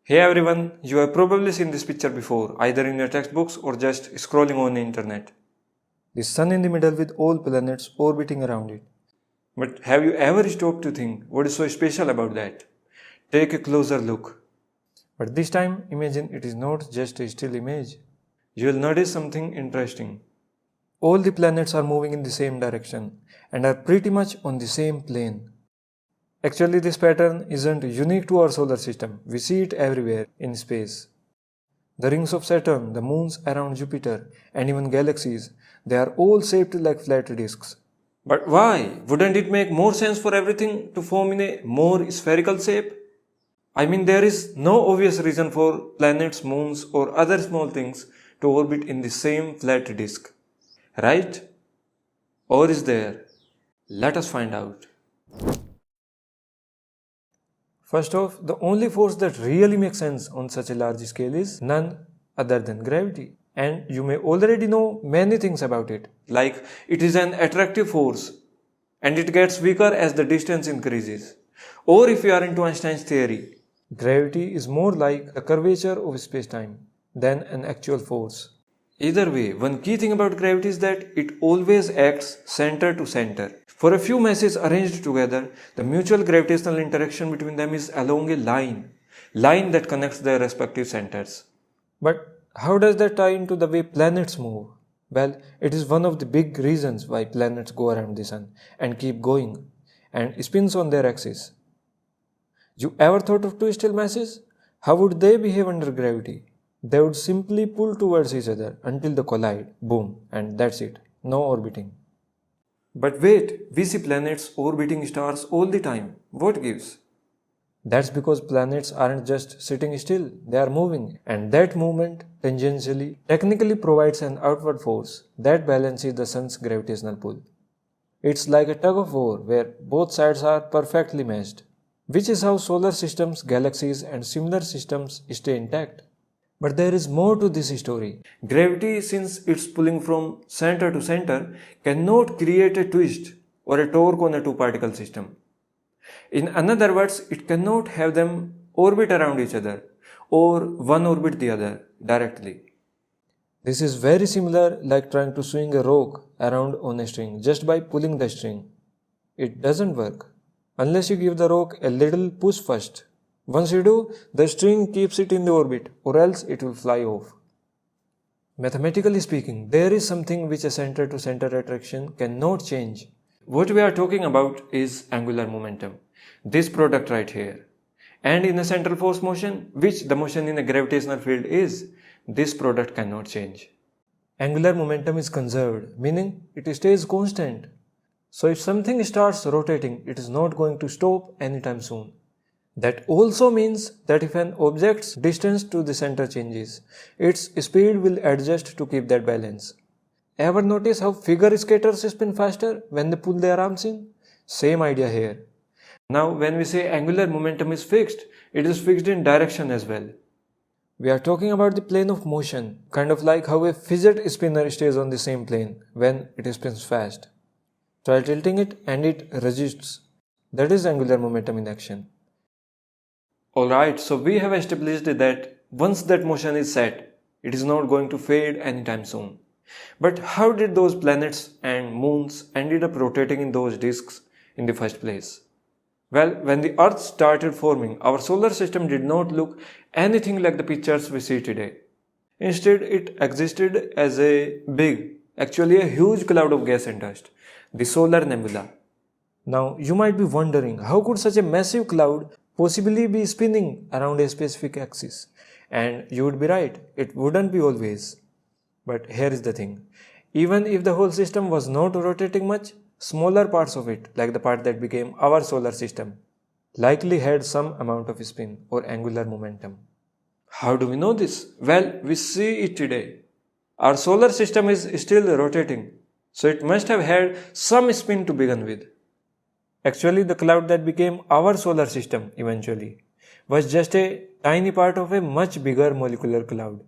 Hey everyone, you have probably seen this picture before, either in your textbooks or just scrolling on the internet. The sun in the middle with all planets orbiting around it. But have you ever stopped to think what is so special about that? Take a closer look. But this time, imagine it is not just a still image. You will notice something interesting. All the planets are moving in the same direction and are pretty much on the same plane. Actually, this pattern isn't unique to our solar system. We see it everywhere in space. The rings of Saturn, the moons around Jupiter, and even galaxies, they are all shaped like flat disks. But why? Wouldn't it make more sense for everything to form in a more spherical shape? I mean, there is no obvious reason for planets, moons, or other small things to orbit in the same flat disk. Right? Or is there? Let us find out. First off, the only force that really makes sense on such a large scale is none other than gravity. And you may already know many things about it. Like it is an attractive force and it gets weaker as the distance increases. Or if you are into Einstein's theory, Gravity is more like the curvature of space-time than an actual force. either way, one key thing about gravity is that it always acts center to center. For a few masses arranged together, the mutual gravitational interaction between them is along a line that connects their respective centers. But how does that tie into the way planets move? Well, it is one of the big reasons why planets go around the sun and keep going and spins on their axis. You ever thought of two still masses? How would they behave under gravity? They would simply pull towards each other until they collide, boom, and that's it. No orbiting. But wait, we see planets orbiting stars all the time. What gives? That's because planets aren't just sitting still, they are moving. And that movement, tangentially, technically provides an outward force that balances the sun's gravitational pull. It's like a tug of war where both sides are perfectly matched, which is how solar systems, galaxies, and similar systems stay intact. But there is more to this story. Gravity, since it's pulling from center to center, cannot create a twist or a torque on a two-particle system. In other words, it cannot have them orbit around each other or one orbit the other directly. This is very similar like trying to swing a rock around on a string just by pulling the string. It doesn't work unless you give the rock a little push first. Once you do, the string keeps it in the orbit or else it will fly off. Mathematically speaking, there is something which a center-to-center attraction cannot change. What we are talking about is angular momentum, this product right here. And in a central force motion, which the motion in a gravitational field is, this product cannot change. Angular momentum is conserved, meaning it stays constant. So if something starts rotating, it is not going to stop anytime soon. That also means that if an object's distance to the center changes, its speed will adjust to keep that balance. Ever notice how figure skaters spin faster when they pull their arms in? Same idea here. Now, when we say angular momentum is fixed, it is fixed in direction as well. We are talking about the plane of motion, kind of like how a fidget spinner stays on the same plane when it spins fast. Try tilting it and it resists. That is angular momentum in action. Alright, so we have established that once that motion is set, it is not going to fade anytime soon. But how did those planets and moons ended up rotating in those disks in the first place? Well, when the Earth started forming, our solar system did not look anything like the pictures we see today. Instead, it existed as a actually a huge cloud of gas and dust, the solar nebula. Now, you might be wondering, how could such a massive cloud possibly be spinning around a specific axis? And you would be right, it wouldn't be always. But here is the thing, even if the whole system was not rotating much, smaller parts of it, like the part that became our solar system, likely had some amount of spin or angular momentum. How do we know this? Well, we see it today. Our solar system is still rotating, so it must have had some spin to begin with. Actually, the cloud that became our solar system eventually was just a tiny part of a much bigger molecular cloud.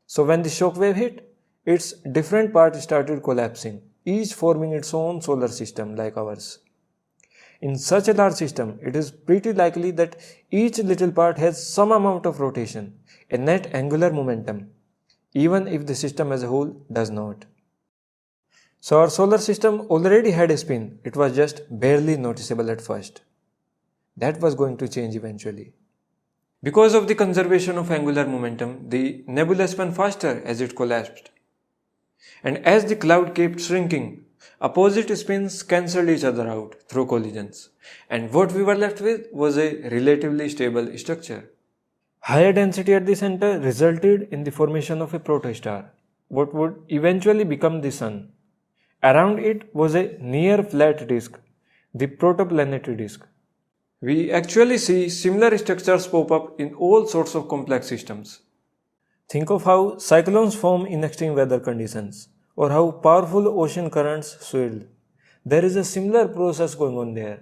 So when the shock wave hit, its different parts started collapsing, each forming its own solar system like ours. In such a large system, it is pretty likely that each little part has some amount of rotation, a net angular momentum, even if the system as a whole does not. So our solar system already had a spin, it was just barely noticeable at first. That was going to change eventually. Because of the conservation of angular momentum, the nebula spun faster as it collapsed. And as the cloud kept shrinking, opposite spins cancelled each other out through collisions, and what we were left with was a relatively stable structure. Higher density at the center resulted in the formation of a protostar, what would eventually become the Sun. Around it was a near flat disk, the protoplanetary disk. We actually see similar structures pop up in all sorts of complex systems. Think of how cyclones form in extreme weather conditions, or how powerful ocean currents swirl. There is a similar process going on there.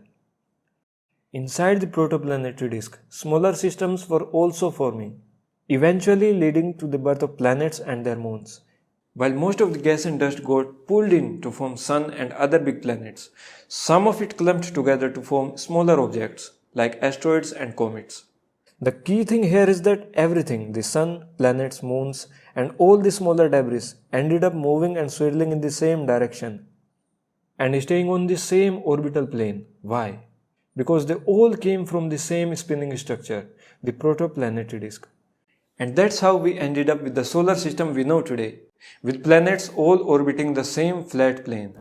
Inside the protoplanetary disk, smaller systems were also forming, eventually leading to the birth of planets and their moons. While most of the gas and dust got pulled in to form Sun and other big planets, some of it clumped together to form smaller objects like asteroids and comets. The key thing here is that everything, the Sun, planets, moons, and all the smaller debris ended up moving and swirling in the same direction and staying on the same orbital plane. Why? Because they all came from the same spinning structure, the protoplanetary disk. And that's how we ended up with the solar system we know today, with planets all orbiting the same flat plane.